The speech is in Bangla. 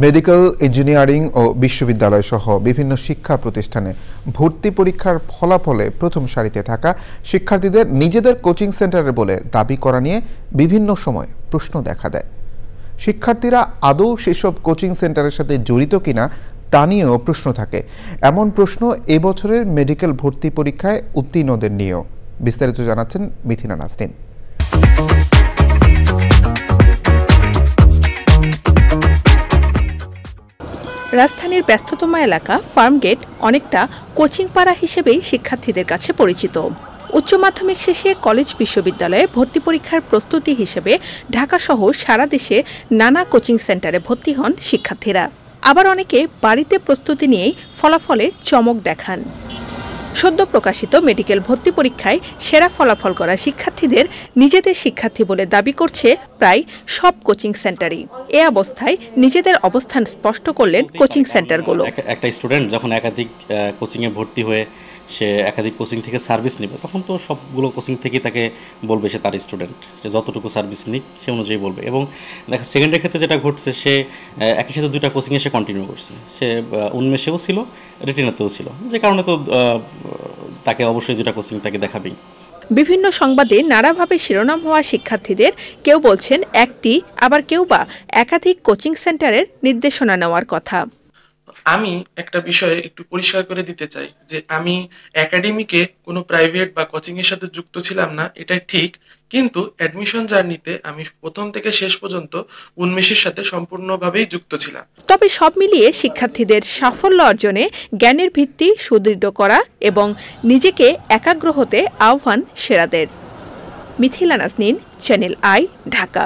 মেডিকেল ইঞ্জিনিয়ারিং ও বিশ্ববিদ্যালয় সহ বিভিন্ন শিক্ষা প্রতিষ্ঠানে ভর্তি পরীক্ষার ফলাফলে প্রথম সারিতে থাকা শিক্ষার্থীদের নিজেদের কোচিং সেন্টারে বলে দাবি করা নিয়ে বিভিন্ন সময় প্রশ্ন দেখা দেয়। শিক্ষার্থীরা আদৌ সেসব কোচিং সেন্টারের সাথে জড়িত কিনা তা নিয়েও প্রশ্ন থাকে। এমন প্রশ্ন এবছরের মেডিকেল ভর্তি পরীক্ষায় উত্তীর্ণদের নিয়েও। বিস্তারিত জানাচ্ছেন মিথিলা নাসরিন। রাজধানীর ব্যস্ততম এলাকা ফার্মগেট অনেকটা কোচিং পাড়া হিসেবেই শিক্ষার্থীদের কাছে পরিচিত। উচ্চ মাধ্যমিক শেষে কলেজ বিশ্ববিদ্যালয়ে ভর্তি পরীক্ষার প্রস্তুতি হিসেবে ঢাকাসহ সারা দেশে নানা কোচিং সেন্টারে ভর্তি হন শিক্ষার্থীরা। আবার অনেকে বাড়িতে প্রস্তুতি নিয়েই ফলাফলে চমক দেখান। সদ্য প্রকাশিত মেডিকেল ভর্তি পরীক্ষায় সেরা ফলাফল করা শিক্ষার্থীদের নিজেদের শিক্ষার্থী বলে দাবি করছে প্রায় সব কোচিং সেন্টারই। এ অবস্থায় নিজেদের অবস্থান স্পষ্ট করলেন কোচিং সেন্টারগুলো। একটা স্টুডেন্ট যখন একাধিক কোচিংয়ে ভর্তি হয়ে সে একাধিক কোচিং থেকে সার্ভিস নেবে, তখন তো সবগুলো কোচিং থেকেই তাকে বলবে সে তার স্টুডেন্ট, সে যতটুকু সার্ভিস নিক সে অনুযায়ী বলবে। এবং দেখা সেকেন্ডের ক্ষেত্রে যেটা ঘটছে, সে একই সাথে দুইটা কোচিংয়ে সে কন্টিনিউ করছে। সে উন্মেষেও ছিল, রেটিনাতেও ছিল, যে কারণে তো তাকে অবশ্যই দুটা কোচিং তাকে দেখাবেই। বিভিন্ন সংবাদে নানাভাবে শিরোনাম হওয়া শিক্ষার্থীদের কেউ বলছেন একটি, আবার কেউ বা একাধিক কোচিং সেন্টারের নির্দেশনা নেওয়ার কথা। আমি একটা বিষয়ে একটু পরিষ্কার করে দিতে চাই যে আমি একাডেমিকে কোনো প্রাইভেট বা কোচিং এর সাথে যুক্ত ছিলাম না, এটা ঠিক। কিন্তু অ্যাডমিশন জার্নিতে আমি প্রথম থেকে শেষ পর্যন্ত উন্মেষের সাথে সম্পূর্ণভাবেই যুক্ত ছিলাম। তবে সব মিলিয়ে শিক্ষার্থীদের সাফল্য অর্জনে জ্ঞানের ভিত্তি সুদৃঢ় করা এবং নিজেকে একাগ্র হতে আহ্বান সেরাদের। মিথিলা নাসরিন, চ্যানেল আই, ঢাকা।